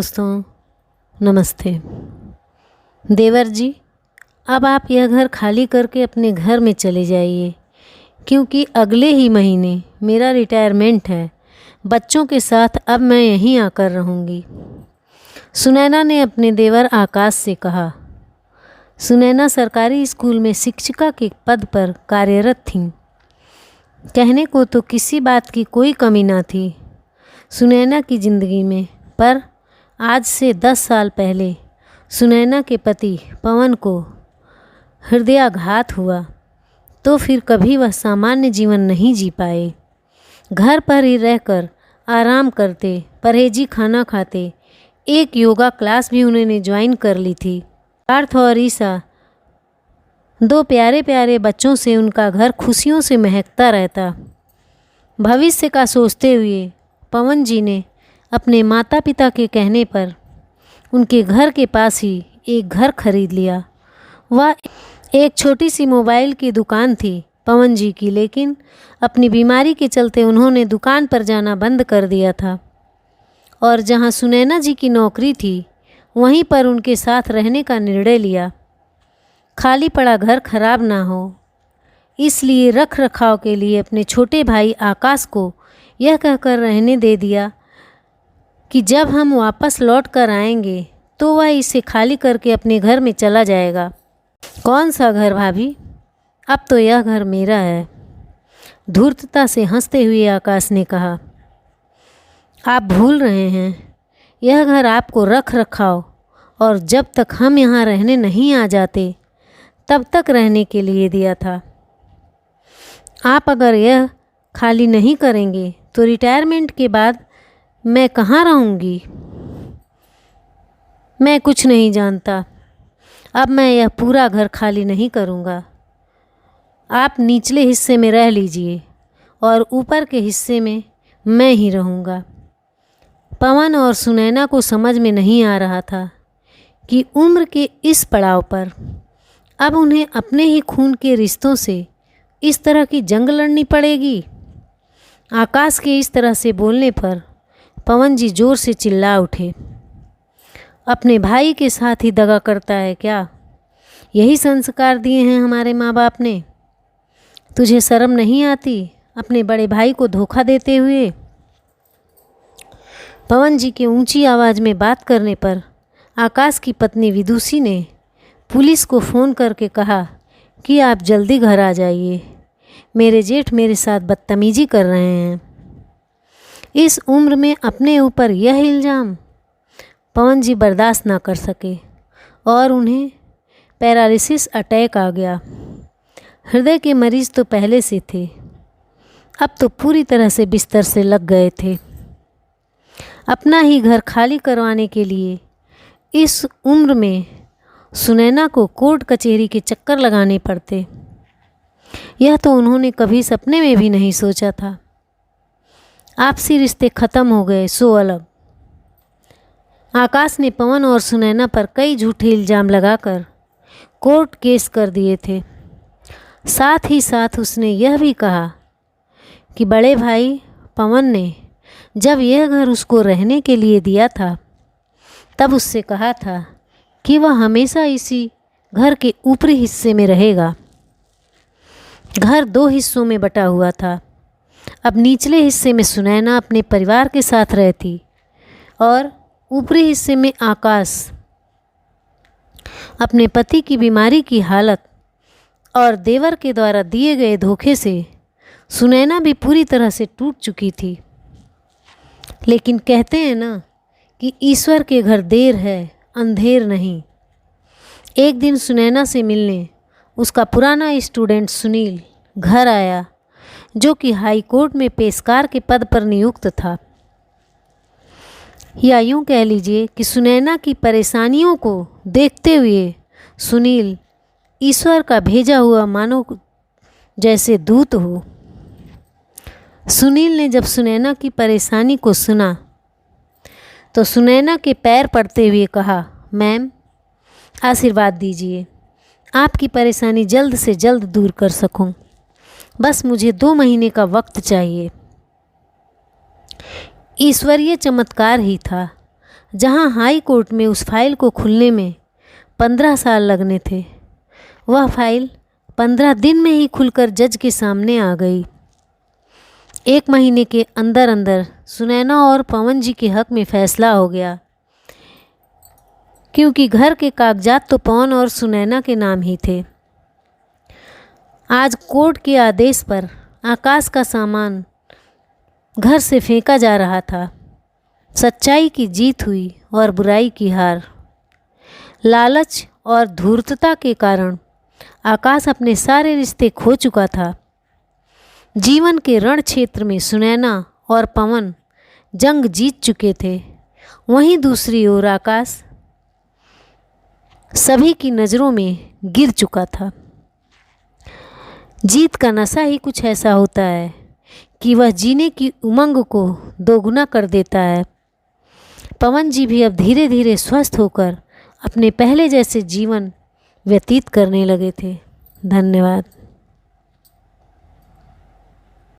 दोस्तों, नमस्ते। देवर जी, अब आप यह घर खाली करके अपने घर में चले जाइए, क्योंकि अगले ही महीने मेरा रिटायरमेंट है। बच्चों के साथ अब मैं यहीं आकर रहूँगी। सुनैना ने अपने देवर आकाश से कहा। सुनैना सरकारी स्कूल में शिक्षिका के पद पर कार्यरत थीं। कहने को तो किसी बात की कोई कमी ना थी सुनैना की ज़िंदगी में, पर आज से 10 साल पहले सुनैना के पति पवन को हृदयाघात हुआ, तो फिर कभी वह सामान्य जीवन नहीं जी पाए। घर पर ही रहकर आराम करते, परहेजी खाना खाते। एक योगा क्लास भी उन्होंने ज्वाइन कर ली थी। पार्थ और ईसा, 2 प्यारे प्यारे बच्चों से उनका घर खुशियों से महकता रहता। भविष्य का सोचते हुए पवन जी ने अपने माता पिता के कहने पर उनके घर के पास ही एक घर खरीद लिया। वह एक छोटी सी मोबाइल की दुकान थी पवन जी की, लेकिन अपनी बीमारी के चलते उन्होंने दुकान पर जाना बंद कर दिया था और जहां सुनैना जी की नौकरी थी वहीं पर उनके साथ रहने का निर्णय लिया। खाली पड़ा घर खराब ना हो, इसलिए रख रखाव के लिए अपने छोटे भाई आकाश को यह कहकर रहने दे दिया कि जब हम वापस लौट कर आएंगे तो वह इसे खाली करके अपने घर में चला जाएगा। कौन सा घर भाभी? अब तो यह घर मेरा है, धूर्तता से हंसते हुए आकाश ने कहा। आप भूल रहे हैं, यह घर आपको रख रखाव और जब तक हम यहाँ रहने नहीं आ जाते तब तक रहने के लिए दिया था। आप अगर यह खाली नहीं करेंगे तो रिटायरमेंट के बाद मैं कहाँ रहूँगी? मैं कुछ नहीं जानता। अब मैं यह पूरा घर खाली नहीं करूँगा। आप निचले हिस्से में रह लीजिए और ऊपर के हिस्से में मैं ही रहूँगा। पवन और सुनैना को समझ में नहीं आ रहा था कि उम्र के इस पड़ाव पर अब उन्हें अपने ही खून के रिश्तों से इस तरह की जंग लड़नी पड़ेगी। आकाश के इस तरह से बोलने पर पवन जी जोर से चिल्ला उठे। अपने भाई के साथ ही दगा करता है क्या? यही संस्कार दिए हैं हमारे माँ बाप ने। तुझे शर्म नहीं आती अपने बड़े भाई को धोखा देते हुए? पवन जी के ऊंची आवाज़ में बात करने पर आकाश की पत्नी विदुषी ने पुलिस को फ़ोन करके कहा कि आप जल्दी घर आ जाइए, मेरे जेठ मेरे साथ बदतमीजी कर रहे हैं। इस उम्र में अपने ऊपर यह इल्ज़ाम पवन जी बर्दाश्त ना कर सके और उन्हें पैरालिसिस अटैक आ गया। हृदय के मरीज़ तो पहले से थे, अब तो पूरी तरह से बिस्तर से लग गए थे। अपना ही घर खाली करवाने के लिए इस उम्र में सुनैना को कोर्ट कचहरी के चक्कर लगाने पड़ते, यह तो उन्होंने कभी सपने में भी नहीं सोचा था। आपसी रिश्ते ख़त्म हो गए सो अलग। आकाश ने पवन और सुनैना पर कई झूठे इल्ज़ाम लगाकर कोर्ट केस कर दिए थे। साथ ही साथ उसने यह भी कहा कि बड़े भाई पवन ने जब यह घर उसको रहने के लिए दिया था तब उससे कहा था कि वह हमेशा इसी घर के ऊपरी हिस्से में रहेगा। घर 2 हिस्सों में बटा हुआ था। अब निचले हिस्से में सुनैना अपने परिवार के साथ रहती और ऊपरी हिस्से में आकाश अपने पति की बीमारी की हालत और देवर के द्वारा दिए गए धोखे से सुनैना भी पूरी तरह से टूट चुकी थी। लेकिन कहते हैं ना कि ईश्वर के घर देर है अंधेर नहीं। एक दिन सुनैना से मिलने उसका पुराना स्टूडेंट सुनील घर आया, जो कि हाई कोर्ट में पेशकार के पद पर नियुक्त था। या यूँ कह लीजिए कि सुनैना की परेशानियों को देखते हुए सुनील ईश्वर का भेजा हुआ मानो जैसे दूत हो। सुनील ने जब सुनैना की परेशानी को सुना तो सुनैना के पैर पड़ते हुए कहा, मैम आशीर्वाद दीजिए, आपकी परेशानी जल्द से जल्द दूर कर सकूं। बस मुझे 2 महीने का वक्त चाहिए। ईश्वरीय चमत्कार ही था। जहां हाई कोर्ट में उस फाइल को खुलने में 15 साल लगने थे, वह फाइल 15 दिन में ही खुलकर जज के सामने आ गई। 1 महीने के अंदर अंदर सुनैना और पवन जी के हक में फैसला हो गया, क्योंकि घर के कागजात तो पवन और सुनैना के नाम ही थे। आज कोर्ट के आदेश पर आकाश का सामान घर से फेंका जा रहा था। सच्चाई की जीत हुई और बुराई की हार। लालच और धूर्तता के कारण आकाश अपने सारे रिश्ते खो चुका था। जीवन के रण क्षेत्र में सुनैना और पवन जंग जीत चुके थे। वहीं दूसरी ओर आकाश सभी की नज़रों में गिर चुका था। जीत का नशा ही कुछ ऐसा होता है कि वह जीने की उमंग को दोगुना कर देता है। पवन जी भी अब धीरे धीरे स्वस्थ होकर अपने पहले जैसे जीवन व्यतीत करने लगे थे। धन्यवाद।